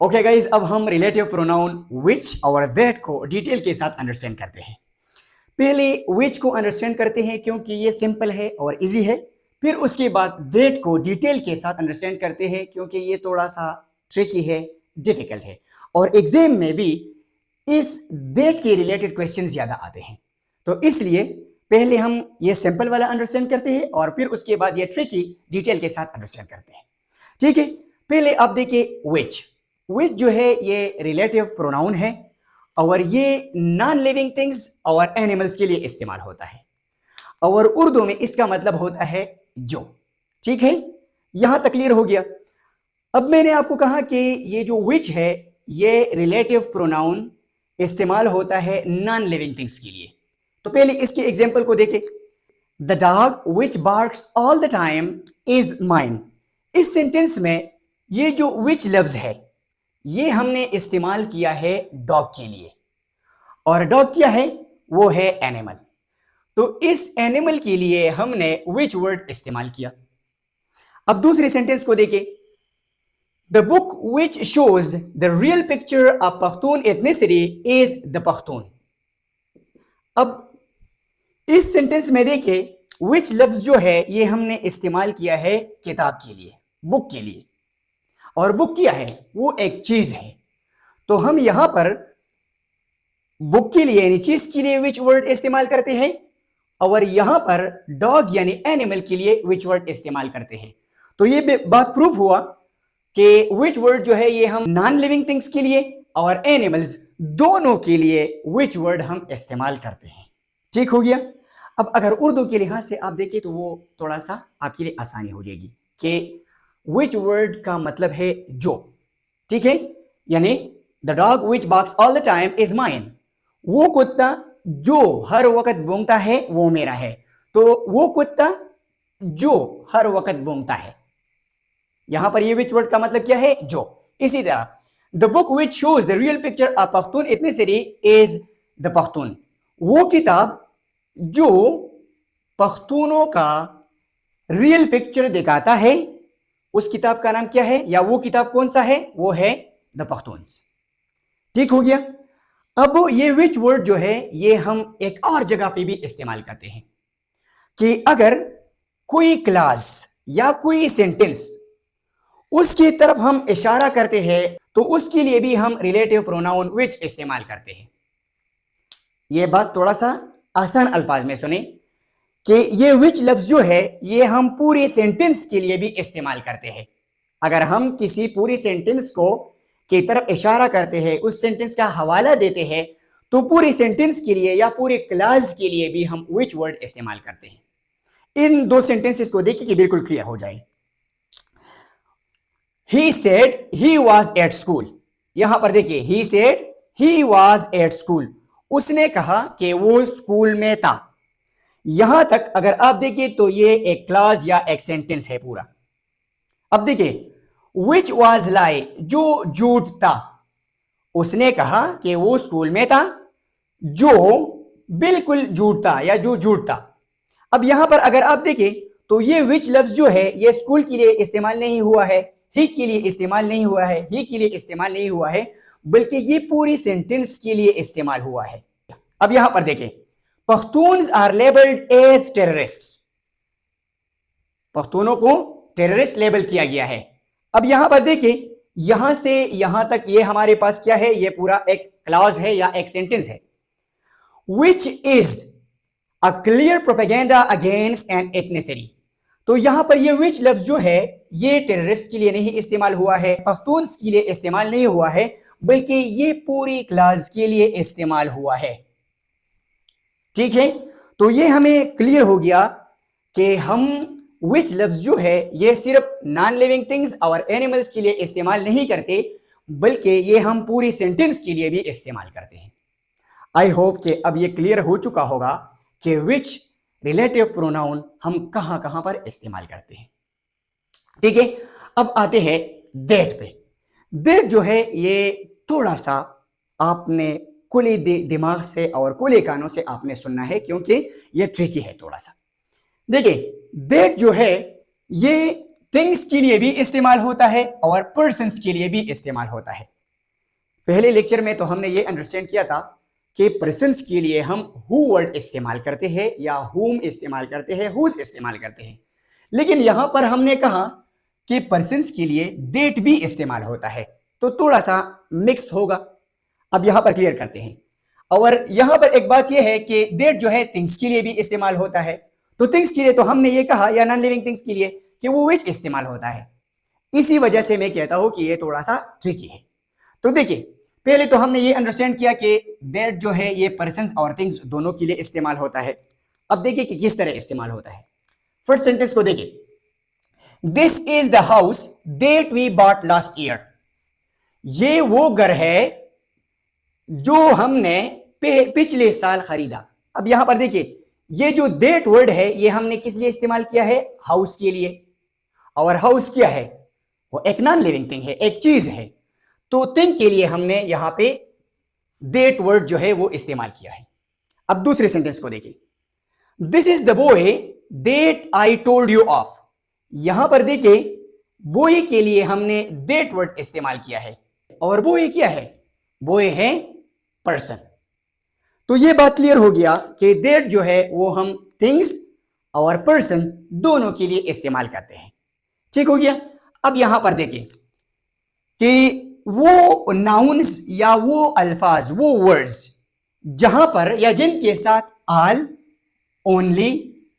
Okay guys, अब हम relative pronoun विच और दैट को डिटेल के साथ अंडरस्टैंड करते हैं। पहले विच को अंडरस्टैंड करते हैं क्योंकि ये सिंपल है और इजी है। फिर उसके बाद दैट को डिटेल के साथ अंडरस्टैंड करते हैं क्योंकि ये थोड़ा सा ट्रिकी है, डिफिकल्ट है, और एग्जाम में भी इस दैट के रिलेटेड क्वेश्चन ज्यादा आते हैं। तो इसलिए पहले हम ये सिंपल वाला अंडरस्टैंड करते हैं और फिर उसके बाद ये ट्रिकी डिटेल के साथ अंडरस्टैंड करते हैं। ठीक है, पहले आप देखिए विच। विच जो है ये रिलेटिव प्रोनाउन है और ये नॉन लिविंग थिंग्स और एनिमल्स के लिए इस्तेमाल होता है और उर्दू में इसका मतलब होता है जो। ठीक है, यहां तक क्लियर हो गया। अब मैंने आपको कहा कि ये जो विच है ये रिलेटिव प्रोनाउन इस्तेमाल होता है नॉन लिविंग थिंग्स के लिए। तो पहले इसके एग्जांपल को देखें। The dog which barks all the time is mine. इस सेंटेंस में ये जो विच लफ्ज है ये हमने इस्तेमाल किया है डॉग के लिए, और डॉग क्या है? वो है एनिमल। तो इस एनिमल के लिए हमने विच वर्ड इस्तेमाल किया। अब दूसरे सेंटेंस को देखें। The book which shows the real picture of Pakhtun ethnicity is the Pakhtun. अब इस सेंटेंस में देखें विच लफ्ज जो है ये हमने इस्तेमाल किया है किताब के लिए, बुक के लिए, और बुक क्या है? वो एक चीज है। तो हम यहां पर बुक के लिए यानी चीज के लिए विच वर्ड इस्तेमाल करते हैं और यहां पर डॉग यानी एनिमल के लिए विच वर्ड इस्तेमाल करते हैं। तो ये बात प्रूफ हुआ कि विच वर्ड जो है ये हम नॉन लिविंग थिंग्स के लिए और एनिमल्स दोनों के लिए विच वर्ड हम इस्तेमाल करते हैं। ठीक हो गया। अब अगर उर्दू के लिहाज से आप देखें तो वो थोड़ा सा आपके लिए आसानी हो जाएगी कि विच वर्ड का मतलब है जो। ठीक है, यानी the dog which barks all the time is mine. वो कुत्ता जो हर वक्त भौंकता है वो मेरा है। तो वो कुत्ता जो हर वक्त भौंकता है, यहां पर ये विच वर्ड का मतलब क्या है? जो। इसी तरह the book which shows the real picture of Pakhtun ethnicity is the Pakhtun. वो किताब जो पख्तूनों का रियल पिक्चर दिखाता है, उस किताब का नाम क्या है या वो किताब कौन सा है? वो है द पख्तून्स। ठीक हो गया। अब ये विच वर्ड जो है ये हम एक और जगह पे भी इस्तेमाल करते हैं कि अगर कोई क्लास या कोई सेंटेंस उसकी तरफ हम इशारा करते हैं तो उसके लिए भी हम रिलेटिव प्रोनाउन विच इस्तेमाल करते हैं। यह बात थोड़ा सा आसान अल्फाज में सुने कि ये विच लफ्ज जो है ये हम पूरे सेंटेंस के लिए भी इस्तेमाल करते हैं। अगर हम किसी पूरी सेंटेंस को की तरफ इशारा करते हैं, उस सेंटेंस का हवाला देते हैं, तो पूरी सेंटेंस के लिए या पूरे क्लास के लिए भी हम विच वर्ड इस्तेमाल करते हैं। इन दो सेंटेंसेस को देखिए कि बिल्कुल क्लियर हो जाए। He said he was at school। यहां पर देखिए he said he was at school। उसने कहा कि वो स्कूल में था। यहां तक अगर आप देखिए तो ये एक क्लास या एक सेंटेंस है पूरा। अब देखिए which was lie, जो झूठ था। उसने कहा कि वो स्कूल में था, जो बिल्कुल झूठ था या जो झूठ था। अब यहां पर अगर आप देखें तो ये which लफ्ज जो है ये स्कूल के लिए इस्तेमाल नहीं हुआ है, ही के लिए इस्तेमाल नहीं हुआ है, ही के लिए इस्तेमाल नहीं हुआ है, बल्कि ये पूरी सेंटेंस के लिए इस्तेमाल हुआ है। अब यहां पर देखें पख्तून्स आर लेबल्ड एज टेररिस्ट्स। पख्तूनों को टेररिस्ट लेबल किया गया है। अब यहां पर देखिए यहां से यहां तक ये हमारे पास क्या है? ये पूरा एक क्लॉज है या एक सेंटेंस है। Which is a clear propaganda against an ethnicity. तो यहां पर ये विच लफ्ज जो है ये टेररिस्ट के लिए नहीं इस्तेमाल हुआ है, पख्तून्स के लिए इस्तेमाल नहीं हुआ है, बल्कि ये पूरी क्लास के लिए इस्तेमाल हुआ है। ठीक है, तो ये हमें क्लियर हो गया कि हम विच लफ्ज जो है ये सिर्फ नॉन लिविंग थिंग्स और एनिमल्स के लिए इस्तेमाल नहीं करते, बल्कि ये हम पूरी सेंटेंस के लिए भी इस्तेमाल करते हैं। आई होप कि अब ये क्लियर हो चुका होगा कि विच रिलेटिव प्रोनाउन हम कहां कहां पर इस्तेमाल करते हैं। ठीक है, अब आते हैं दैट पे। दैट जो है ये थोड़ा सा आपने खुले दिमाग से और खुले कानों से आपने सुनना है क्योंकि ये ट्रिकी है थोड़ा सा। देखिए दैट जो है ये थिंग्स के लिए भी इस्तेमाल होता है और पर्सन्स के लिए भी इस्तेमाल होता है। पहले लेक्चर में तो हमने ये अंडरस्टैंड किया था कि पर्सन्स के लिए हम हु वर्ड इस्तेमाल करते हैं या हुम इस्तेमाल करते हैं, हुज इस्तेमाल करते हैं, लेकिन यहां पर हमने कहा कि पर्सन्स के लिए डेट भी इस्तेमाल होता है, तो थोड़ा सा मिक्स होगा। अब यहां पर क्लियर करते हैं। और यहां पर एक बात यह है कि डेट जो है थिंग्स के लिए भी इस्तेमाल होता है, तो थिंग्स के लिए तो हमने ये कहा या नॉन लिविंग थिंग्स के लिए कि वो विच इस्तेमाल होता है। इसी वजह से मैं कहता हूं कि ये थोड़ा सा ट्रिकी है। तो देखिए, पहले तो हमने ये अंडरस्टैंड किया कि डेट जो है ये पर्सन्स और थिंग्स दोनों के लिए इस्तेमाल होता है। अब देखिए कि किस तरह इस्तेमाल होता है। फर्स्ट सेंटेंस को देखिए, this is the house that we bought last year. ये वो घर है जो हमने पिछले साल खरीदा। अब यहां पर देखिए, ये जो दैट वर्ड है ये हमने किस लिए इस्तेमाल किया है? हाउस के लिए। और हाउस क्या है? वो एक नॉन लिविंग थिंग है, एक चीज है। तो थिंग के लिए हमने यहां पे दैट वर्ड जो है वो इस्तेमाल किया है। अब दूसरे सेंटेंस को देखिए, this is the boy that I told you of. यहां पर देखिए, बॉय के लिए हमने दैट वर्ड इस्तेमाल किया है। और बॉय क्या है? बॉय है पर्सन। तो ये बात क्लियर हो गया कि दैट जो है वो हम थिंग्स और पर्सन दोनों के लिए इस्तेमाल करते हैं। ठीक हो गया। अब यहां पर देखिए कि वो नाउन्स या वो अल्फाज, वो वर्ड्स जहां पर या जिनके साथ all, only,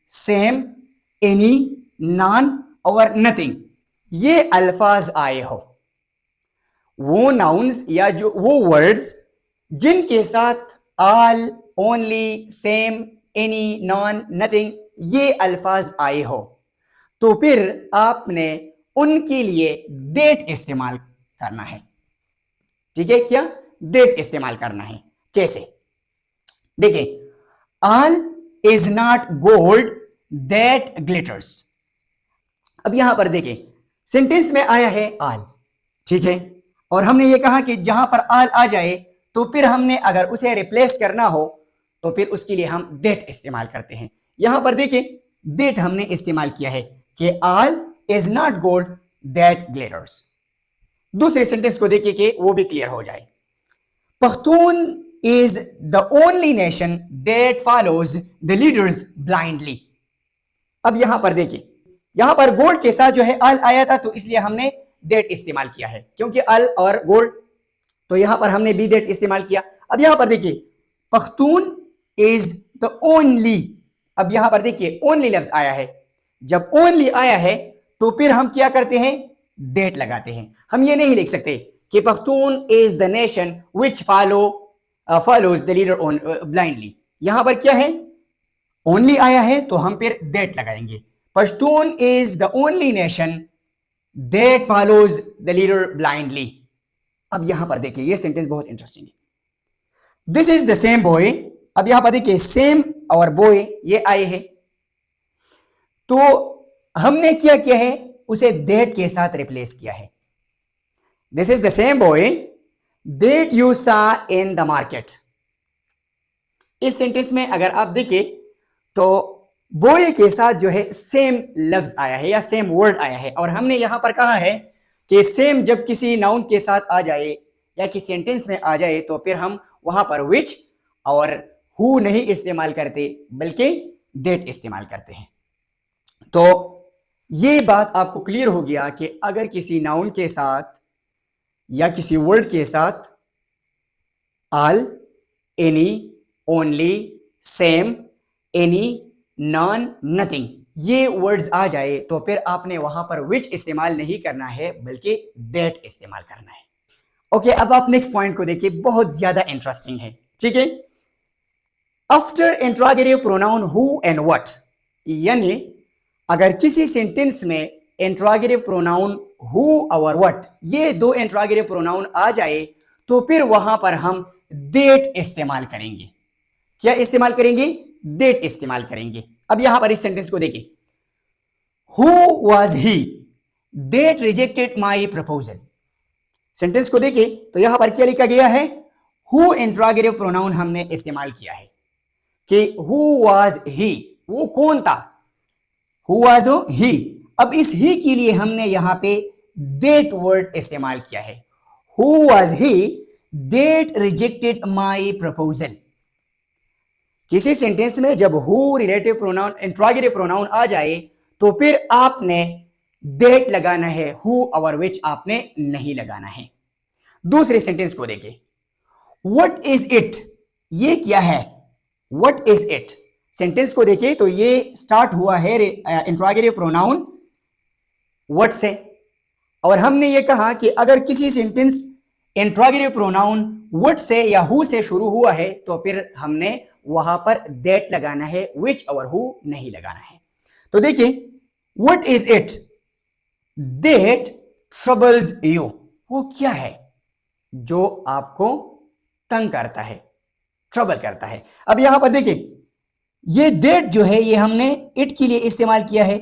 same, any, non और नथिंग ये अल्फाज आए हो, वो नाउन्स या जो वो वर्ड्स जिनके साथ all, only, same, any, non, nothing ये अल्फाज आए हो, तो फिर आपने उनके लिए डेट इस्तेमाल करना है। ठीक है, क्या? डेट इस्तेमाल करना है। कैसे? देखिए, all is not gold that glitters. अब यहां पर देखिए, सेंटेंस में आया है ऑल, ठीक है, और हमने ये कहा कि जहां पर ऑल आ जाए तो फिर हमने अगर उसे रिप्लेस करना हो तो फिर उसके लिए हम डेट इस्तेमाल करते हैं। यहां पर देखिए, डेट हमने इस्तेमाल किया है कि all is not gold that glitters. दूसरे सेंटेंस को देखिए कि वो भी क्लियर हो जाए। Pakhtun is the only nation that follows the leaders blindly. अब यहां पर देखिए, यहां पर गोल्ड के साथ जो है अल आया था, तो इसलिए हमने डेट इस्तेमाल किया है, क्योंकि अल और गोल्ड, तो यहां पर हमने बी डेट इस्तेमाल किया। अब यहां पर देखिए, पख्तून इज द ओनली। अब यहां पर देखिए, ओनली लफ्ज आया है। जब ओनली आया है तो फिर हम क्या करते हैं? डेट लगाते हैं। हम ये नहीं लिख सकते कि Pakhtun is the nation which follows the leader blindly. यहां पर क्या है? ओनली आया है तो हम फिर डेट लगाएंगे। Pashtun is the only nation that follows the leader blindly. अब यहां पर देखिए, ये सेंटेंस बहुत इंटरेस्टिंग है। This is the same boy. अब यहां पर देखिए, सेम और बॉय ये आए हैं, तो हमने क्या किया है? उसे दैट के साथ रिप्लेस किया है। This is the same boy that you सा इन द मार्केट। इस सेंटेंस में अगर आप देखें तो बॉय के साथ जो है सेम लफ्ज आया है या सेम वर्ड आया है, और हमने यहां पर कहा है कि सेम जब किसी नाउन के साथ आ जाए या किसी सेंटेंस में आ जाए तो फिर हम वहां पर विच और हु नहीं इस्तेमाल करते, बल्कि डेट इस्तेमाल करते हैं। तो ये बात आपको क्लियर हो गया कि अगर किसी नाउन के साथ या किसी वर्ड के साथ all, any, only, same, any, non, nothing ये वर्ड्स आ जाए तो फिर आपने वहां पर विच इस्तेमाल नहीं करना है, बल्कि दैट इस्तेमाल करना है। ओके, अब आप नेक्स्ट पॉइंट को देखिए, बहुत ज्यादा इंटरेस्टिंग है। ठीक है, after interrogative pronoun who and what, यानी अगर किसी सेंटेंस में इंट्रोगेटिव प्रोनाउन हु और व्हाट ये दो इंट्रोगेटिव प्रोनाउन आ जाए तो फिर वहां पर हम डेट इस्तेमाल करेंगे। क्या इस्तेमाल करेंगे? डेट इस्तेमाल करेंगे। अब यहां पर इस सेंटेंस को देखिए, who was he that rejected my proposal. Sentence को देखिए तो यहां पर क्या लिखा गया है? हु इंट्रोगेटिव प्रोनाउन हमने इस्तेमाल किया है कि हु वाज ही, वो कौन था? हु वाज ही। अब इस ही के लिए हमने यहां पे दैट वर्ड इस्तेमाल किया है। Who was he that rejected my proposal. किसी सेंटेंस में जब who relative pronoun interrogative pronoun आ जाए तो फिर आपने दैट लगाना है, हु और विच आपने नहीं लगाना है। दूसरे सेंटेंस को देखिए, व्हाट इज इट, ये क्या है, व्हाट इज इट। सेंटेंस को देखिए तो ये स्टार्ट हुआ है इंट्रोगेटिव प्रोनाउन व्हाट से, और हमने ये कहा कि अगर किसी सेंटेंस इंट्रोगेटिव प्रोनाउन व्हाट से या हु से शुरू हुआ है तो फिर हमने वहां पर दैट लगाना है, विच और हु नहीं लगाना है। तो देखिए, what is it that troubles you, वो क्या है जो आपको तंग करता है, ट्रबल करता है। अब यहां पर देखिए, ये दैट जो है ये हमने इट के लिए इस्तेमाल किया है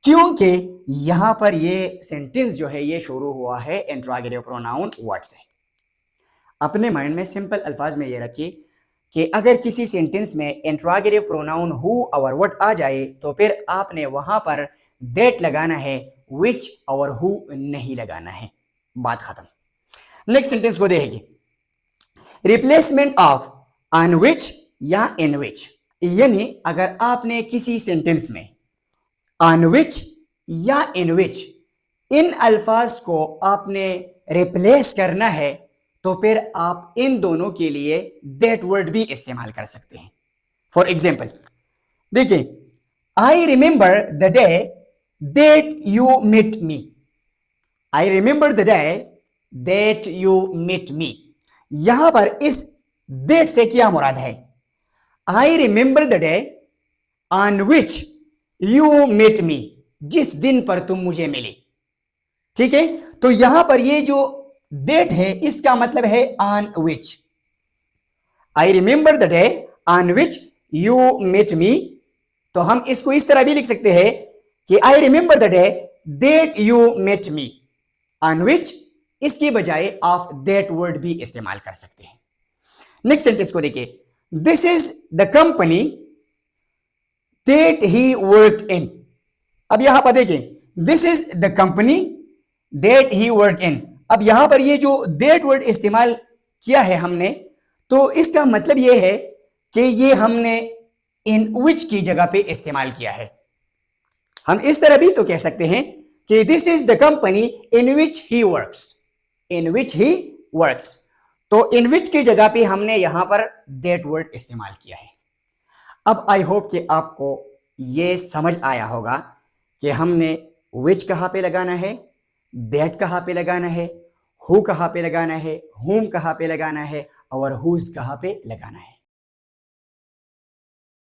क्योंकि यहां पर ये सेंटेंस जो है ये शुरू हुआ है इंट्रोगेटिव प्रोनाउन व्हाट से। अपने माइंड में सिंपल अल्फाज में ये रखिए कि अगर किसी सेंटेंस में इंट्रोगेटिव प्रोनाउन हु और व्हाट आ जाए तो फिर आपने वहां पर दैट लगाना है, विच और हु नहीं लगाना है। बात खत्म। नेक्स्ट सेंटेंस को देखेंगे, रिप्लेसमेंट ऑफ ऑन विच या इन विच। यानी अगर आपने किसी सेंटेंस में ऑन विच या इन विच इन अल्फाज को आपने रिप्लेस करना है तो फिर आप इन दोनों के लिए दैट वर्ड भी इस्तेमाल कर सकते हैं। फॉर एग्जाम्पल देखिए, I remember the day that you meet me. I remember the day that you meet me. यहां पर इस दैट से क्या मुराद है? I remember the day on which you meet me, जिस दिन पर तुम मुझे मिले। ठीक है, तो यहां पर ये जो डेट है इसका मतलब है on which. I remember the day on which you meet me, तो हम इसको इस तरह भी लिख सकते हैं कि I remember the day that you meet me. On which इसके बजाय आप दैट वर्ड भी इस्तेमाल कर सकते हैं। नेक्स्ट सेंटेंस को देखिए, this is the company that he worked in. अब यहां पर देखिए, this is the company that he worked in. अब यहां पर ये जो दैट वर्ड इस्तेमाल किया है हमने, तो इसका मतलब ये है कि ये हमने इन विच की जगह पे इस्तेमाल किया है। हम इस तरह भी तो कह सकते हैं कि this is the company in which he works, in which he works. तो इन विच की जगह पे हमने यहां पर दैट वर्ड इस्तेमाल किया है। अब आई होप कि आपको ये समझ आया होगा कि हमने विच कहां पे लगाना है, दैट कहां पे लगाना है, हु कहां पे लगाना है, हुम कहां पे लगाना है और हुज कहां पे लगाना है।